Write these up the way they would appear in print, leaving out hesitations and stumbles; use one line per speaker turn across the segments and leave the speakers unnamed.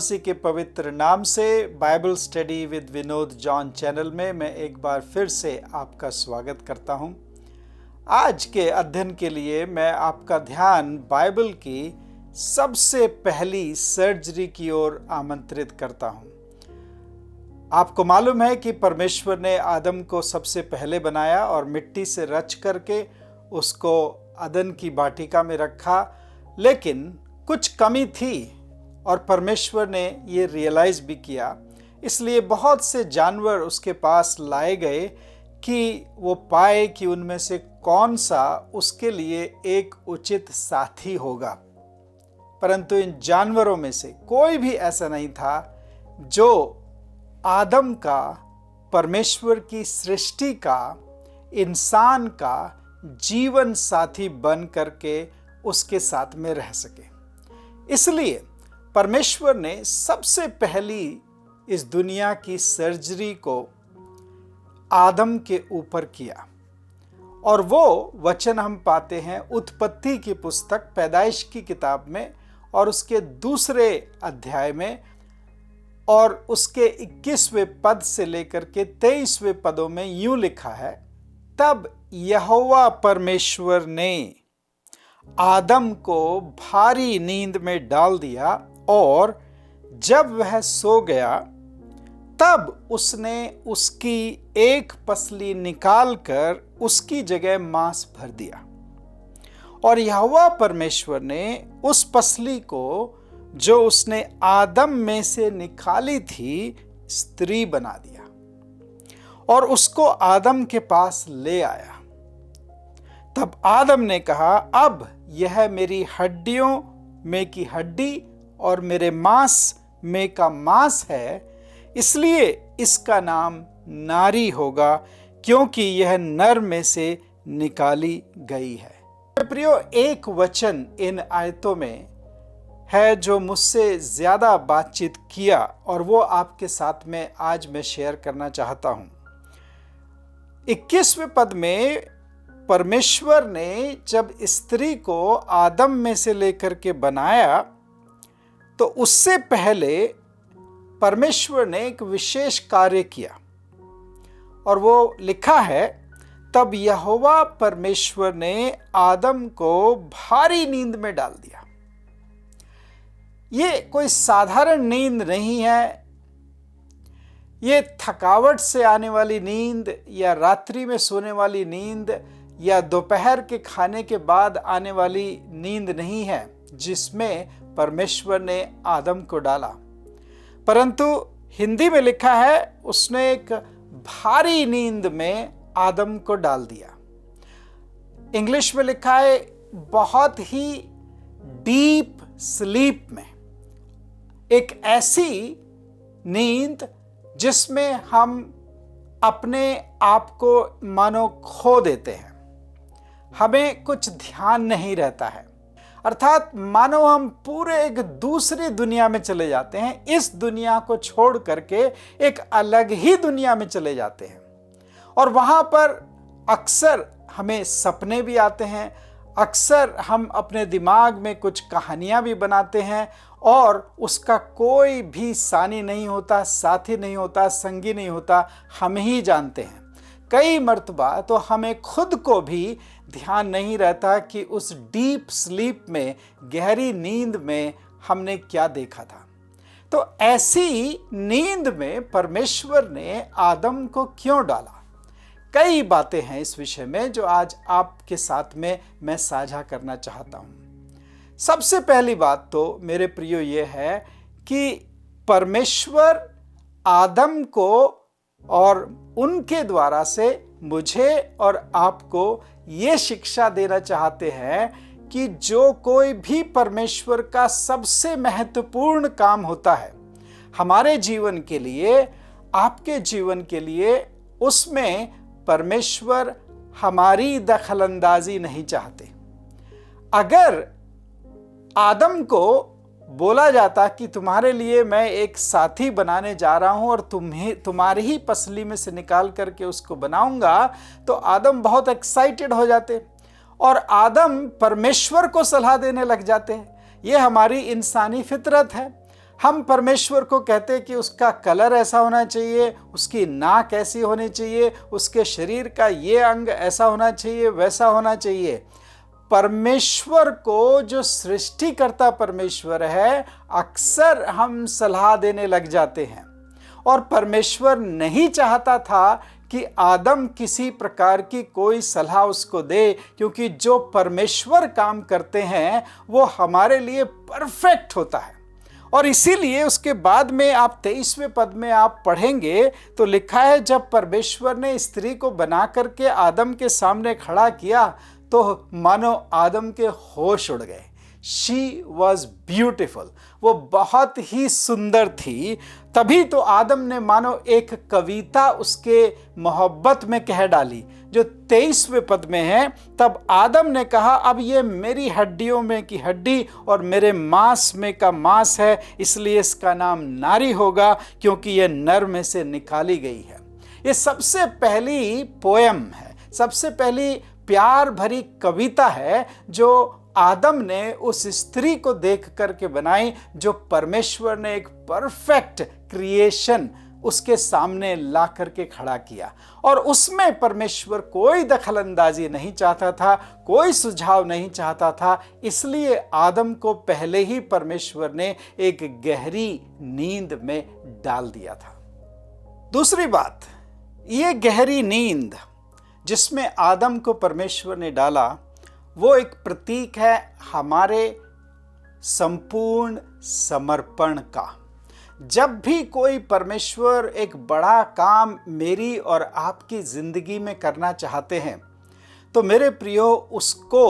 मसीह के पवित्र नाम से Bible study with Vinod John channel में मैं एक बार फिर से आपका स्वागत करता हूं। आज के अध्ययन के लिए मैं आपका ध्यान बाइबल की सबसे पहली सर्जरी की ओर आमंत्रित करता हूं। आपको मालूम है कि परमेश्वर ने आदम को सबसे पहले बनाया और मिट्टी से रच करके उसको अदन की वाटिका में रखा, लेकिन कुछ कमी थी और परमेश्वर ने ये रियलाइज भी किया। इसलिए बहुत से जानवर उसके पास लाए गए कि वो पाए कि उनमें से कौन सा उसके लिए एक उचित साथी होगा। परंतु इन जानवरों में से कोई भी ऐसा नहीं था जो आदम का, परमेश्वर की सृष्टि का, इंसान का जीवन साथी बन करके उसके साथ में रह सके। इसलिए परमेश्वर ने सबसे पहली इस दुनिया की सर्जरी को आदम के ऊपर किया और वो वचन हम पाते हैं उत्पत्ति की पुस्तक पैदाइश की किताब में और उसके दूसरे अध्याय में और उसके 21वें पद से लेकर के 23वें पदों में यूं लिखा है, तब यहोवा परमेश्वर ने आदम को भारी नींद में डाल दिया और जब वह सो गया तब उसने उसकी एक पसली निकालकर उसकी जगह मांस भर दिया और यहोवा परमेश्वर ने उस पसली को जो उसने आदम में से निकाली थी स्त्री बना दिया और उसको आदम के पास ले आया। तब आदम ने कहा, अब यह मेरी हड्डियों में की हड्डी और मेरे मांस में का मांस है, इसलिए इसका नाम नारी होगा, क्योंकि यह नर में से निकाली गई है। प्रियो, एक वचन इन आयतों में है जो मुझसे ज्यादा बातचीत किया और वो आपके साथ में आज मैं शेयर करना चाहता हूं। 21वें पद में परमेश्वर ने जब स्त्री को आदम में से लेकर के बनाया तो उससे पहले परमेश्वर ने एक विशेष कार्य किया और वो लिखा है, तब यहोवा परमेश्वर ने आदम को भारी नींद में डाल दिया। ये कोई साधारण नींद नहीं है। ये थकावट से आने वाली नींद या रात्रि में सोने वाली नींद या दोपहर के खाने के बाद आने वाली नींद नहीं है जिसमें परमेश्वर ने आदम को डाला, परंतु हिंदी में लिखा है उसने एक भारी नींद में आदम को डाल दिया। इंग्लिश में लिखा है बहुत ही डीप स्लीप में, एक ऐसी नींद जिसमें हम अपने आप को मानो खो देते हैं, हमें कुछ ध्यान नहीं रहता है, अर्थात मानो हम पूरे एक दूसरी दुनिया में चले जाते हैं। इस दुनिया को छोड़ करके एक अलग ही दुनिया में चले जाते हैं और वहां पर अक्सर हमें सपने भी आते हैं, अक्सर हम अपने दिमाग में कुछ कहानियां भी बनाते हैं और उसका कोई भी सानी नहीं होता, साथी नहीं होता, संगी नहीं होता, हम ही जानते हैं। कई मर्तबा तो हमें खुद को भी ध्यान नहीं रहता कि उस डीप स्लीप में, गहरी नींद में हमने क्या देखा था। तो ऐसी नींद में परमेश्वर ने आदम को क्यों डाला? कई बातें हैं इस विषय में जो आज आपके साथ में मैं साझा करना चाहता हूं। सबसे पहली बात तो मेरे प्रियो ये है कि परमेश्वर आदम को और उनके द्वारा से मुझे और आपको ये शिक्षा देना चाहते हैं कि जो कोई भी परमेश्वर का सबसे महत्वपूर्ण काम होता है हमारे जीवन के लिए, आपके जीवन के लिए, उसमें परमेश्वर हमारी दखलंदाजी नहीं चाहते। अगर आदम को बोला जाता कि तुम्हारे लिए मैं एक साथी बनाने जा रहा हूं और तुम्हारी ही पसली में से निकाल करके उसको बनाऊंगा, तो आदम बहुत एक्साइटेड हो जाते और आदम परमेश्वर को सलाह देने लग जाते हैं। ये हमारी इंसानी फितरत है। हम परमेश्वर को कहते हैं कि उसका कलर ऐसा होना चाहिए, उसकी नाक ऐसी होनी चाहिए, उसके शरीर का ये अंग ऐसा होना चाहिए, वैसा होना चाहिए। परमेश्वर को, जो सृष्टिकर्ता परमेश्वर है, अक्सर हम सलाह देने लग जाते हैं। और परमेश्वर नहीं चाहता था कि आदम किसी प्रकार की कोई सलाह उसको दे, क्योंकि जो परमेश्वर काम करते हैं वो हमारे लिए परफेक्ट होता है। और इसीलिए उसके बाद में आप 23वें पद में आप पढ़ेंगे तो लिखा है, जब परमेश्वर ने स्त्री को बना करके आदम के सामने खड़ा किया तो मानो आदम के होश उड़ गए। शी वॉज ब्यूटिफुल, वो बहुत ही सुंदर थी। तभी तो आदम ने मानो एक कविता उसके मोहब्बत में कह डाली, जो 23वें पद में है। तब आदम ने कहा, अब ये मेरी हड्डियों में की हड्डी और मेरे मांस में का मांस है, इसलिए इसका नाम नारी होगा, क्योंकि ये नर में से निकाली गई है। ये सबसे पहली पोयम है, सबसे पहली प्यार भरी कविता है जो आदम ने उस स्त्री को देख करके बनाई, जो परमेश्वर ने एक परफेक्ट क्रिएशन उसके सामने ला करके खड़ा किया। और उसमें परमेश्वर कोई दखलंदाजी नहीं चाहता था, कोई सुझाव नहीं चाहता था। इसलिए आदम को पहले ही परमेश्वर ने एक गहरी नींद में डाल दिया था। दूसरी बात, ये गहरी नींद जिसमें आदम को परमेश्वर ने डाला, वो एक प्रतीक है हमारे संपूर्ण समर्पण का। जब भी कोई परमेश्वर एक बड़ा काम मेरी और आपकी जिंदगी में करना चाहते हैं, तो मेरे प्रियो, उसको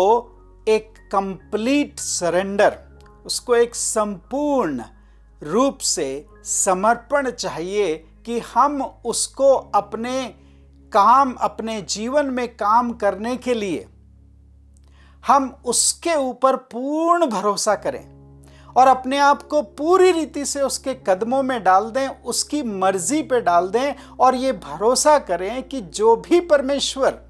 एक कंप्लीट सरेंडर, उसको एक संपूर्ण रूप से समर्पण चाहिए कि हम उसको अपने काम, अपने जीवन में काम करने के लिए हम उसके ऊपर पूर्ण भरोसा करें और अपने आप को पूरी रीति से उसके कदमों में डाल दें, उसकी मर्जी पे डाल दें और ये भरोसा करें कि जो भी परमेश्वर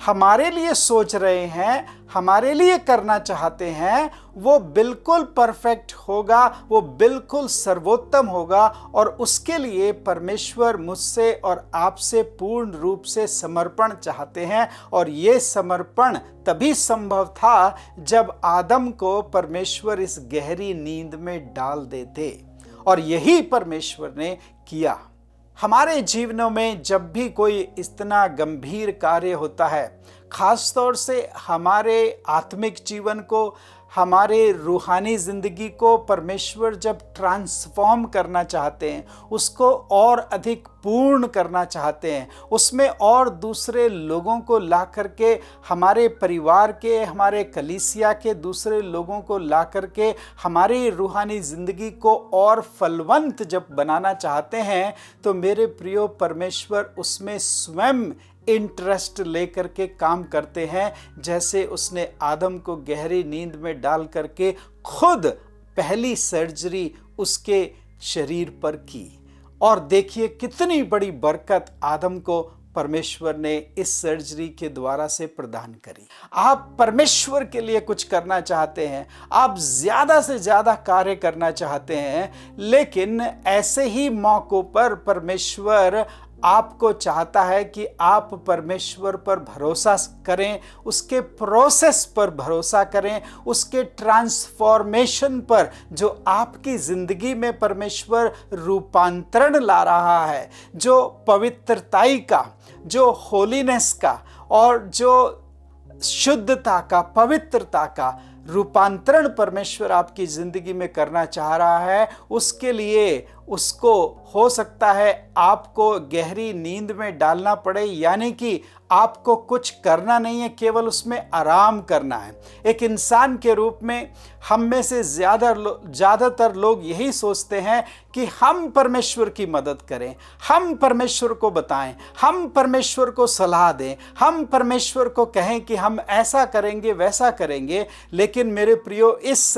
हमारे लिए सोच रहे हैं, हमारे लिए करना चाहते हैं, वो बिल्कुल परफेक्ट होगा, वो बिल्कुल सर्वोत्तम होगा। और उसके लिए परमेश्वर मुझसे और आपसे पूर्ण रूप से समर्पण चाहते हैं। और ये समर्पण तभी संभव था जब आदम को परमेश्वर इस गहरी नींद में डाल देते, और यही परमेश्वर ने किया। हमारे जीवनों में जब भी कोई इतना गंभीर कार्य होता है, खास तौर से हमारे आत्मिक जीवन को, हमारे रूहानी ज़िंदगी को परमेश्वर जब ट्रांसफॉर्म करना चाहते हैं, उसको और अधिक पूर्ण करना चाहते हैं, उसमें और दूसरे लोगों को ला करके, हमारे परिवार के, हमारे कलीसिया के दूसरे लोगों को ला करके हमारी रूहानी ज़िंदगी को और फलवंत जब बनाना चाहते हैं, तो मेरे प्रियो, परमेश्वर उसमें स्वयं इंटरेस्ट लेकर के काम करते हैं। जैसे उसने आदम को गहरी नींद में डाल करके खुद पहली सर्जरी उसके शरीर पर की। और देखिए कितनी बड़ी बरकत आदम को परमेश्वर ने इस सर्जरी के द्वारा से प्रदान करी। आप परमेश्वर के लिए कुछ करना चाहते हैं, आप ज़्यादा से ज़्यादा कार्य करना चाहते हैं, लेकिन ऐसे ही मौक़ों पर परमेश्वर आपको चाहता है कि आप परमेश्वर पर भरोसा करें, उसके प्रोसेस पर भरोसा करें, उसके ट्रांसफॉर्मेशन पर, जो आपकी ज़िंदगी में परमेश्वर रूपांतरण ला रहा है, जो पवित्रताई का, जो होलीनेस का और जो शुद्धता का, पवित्रता का रूपांतरण परमेश्वर आपकी ज़िंदगी में करना चाह रहा है। उसके लिए उसको हो सकता है आपको गहरी नींद में डालना पड़े, यानी कि आपको कुछ करना नहीं है, केवल उसमें आराम करना है। एक इंसान के रूप में हम में से ज़्यादातर लोग यही सोचते हैं कि हम परमेश्वर की मदद करें, हम परमेश्वर को बताएं, हम परमेश्वर को सलाह दें, हम परमेश्वर को कहें कि हम ऐसा करेंगे, वैसा करेंगे। लेकिन मेरे प्रियो, इस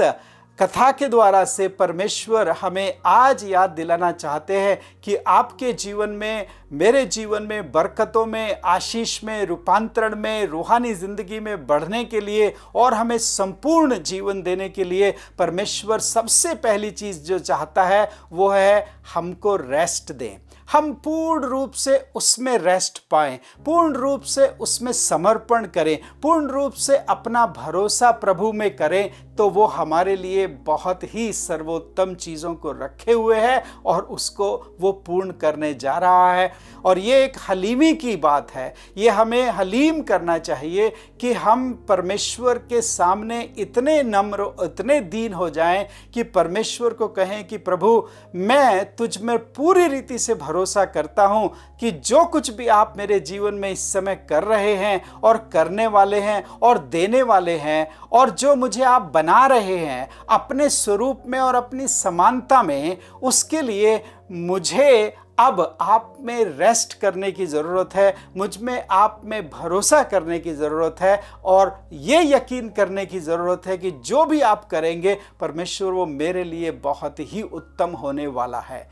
कथा के द्वारा से परमेश्वर हमें आज याद दिलाना चाहते हैं कि आपके जीवन में, मेरे जीवन में, बरकतों में, आशीष में, रूपांतरण में, रूहानी जिंदगी में बढ़ने के लिए और हमें संपूर्ण जीवन देने के लिए परमेश्वर सबसे पहली चीज जो चाहता है वो है हमको रेस्ट दें। हम पूर्ण रूप से उसमें रेस्ट पाएं, पूर्ण रूप से उसमें समर्पण करें, पूर्ण रूप से अपना भरोसा प्रभु में करें, तो वो हमारे लिए बहुत ही सर्वोत्तम चीज़ों को रखे हुए है और उसको वो पूर्ण करने जा रहा है। और ये एक हलीमी की बात है। ये हमें हलीम करना चाहिए कि हम परमेश्वर के सामने इतने नम्र, इतने दीन हो जाएं कि परमेश्वर को कहें कि प्रभु, मैं तुझ में पूरी रीति से भरोसा करता हूं कि जो कुछ भी आप मेरे जीवन में इस समय कर रहे हैं और करने वाले हैं और देने वाले हैं, और जो मुझे आप बना रहे हैं अपने स्वरूप में और अपनी समानता में, उसके लिए मुझे अब आप में रेस्ट करने की ज़रूरत है, मुझ में आप में भरोसा करने की ज़रूरत है और ये यकीन करने की ज़रूरत है कि जो भी आप करेंगे परमेश्वर वो मेरे लिए बहुत ही उत्तम होने वाला है।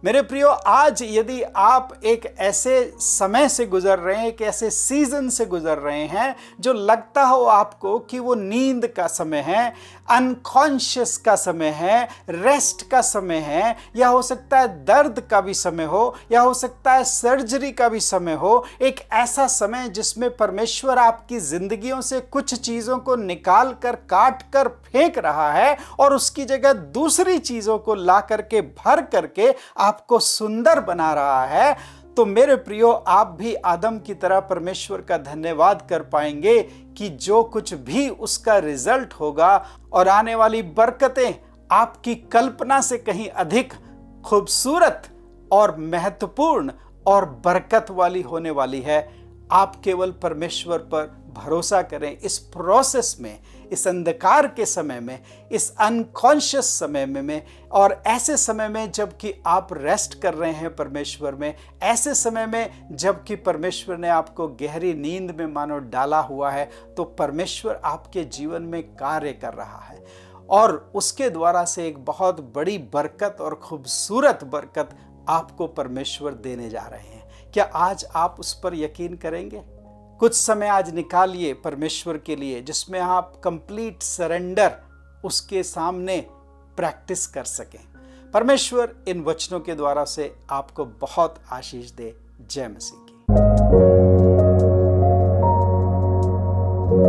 मेरे प्रियो, आज यदि आप एक ऐसे समय से गुजर रहे हैं, एक ऐसे सीजन से गुजर रहे हैं जो लगता हो आपको कि वो नींद का समय है, अनकॉन्शियस का समय है, रेस्ट का समय है, या हो सकता है दर्द का भी समय हो, या हो सकता है सर्जरी का भी समय हो, एक ऐसा समय जिसमें परमेश्वर आपकी जिंदगियों से कुछ चीज़ों को निकाल कर, काट कर फेंक रहा है और उसकी जगह दूसरी चीज़ों को ला करके, भर करके आपको सुंदर बना रहा है, तो मेरे प्रियो, आप भी आदम की तरह परमेश्वर का धन्यवाद कर पाएंगे कि जो कुछ भी उसका रिजल्ट होगा और आने वाली बरकतें आपकी कल्पना से कहीं अधिक खूबसूरत और महत्वपूर्ण और बरकत वाली होने वाली है। आप केवल परमेश्वर पर भरोसा करें इस प्रोसेस में, इस अंधकार के समय में, इस अनकॉन्शियस समय में और ऐसे समय में जबकि आप रेस्ट कर रहे हैं परमेश्वर में, ऐसे समय में जबकि परमेश्वर ने आपको गहरी नींद में मानो डाला हुआ है, तो परमेश्वर आपके जीवन में कार्य कर रहा है और उसके द्वारा से एक बहुत बड़ी बरकत और खूबसूरत बरकत आपको परमेश्वर देने जा रहे हैं। क्या आज आप उस पर यकीन करेंगे? कुछ समय आज निकालिए परमेश्वर के लिए जिसमें आप कंप्लीट सरेंडर उसके सामने प्रैक्टिस कर सकें। परमेश्वर इन वचनों के द्वारा से आपको बहुत आशीष दे। जय मसीह।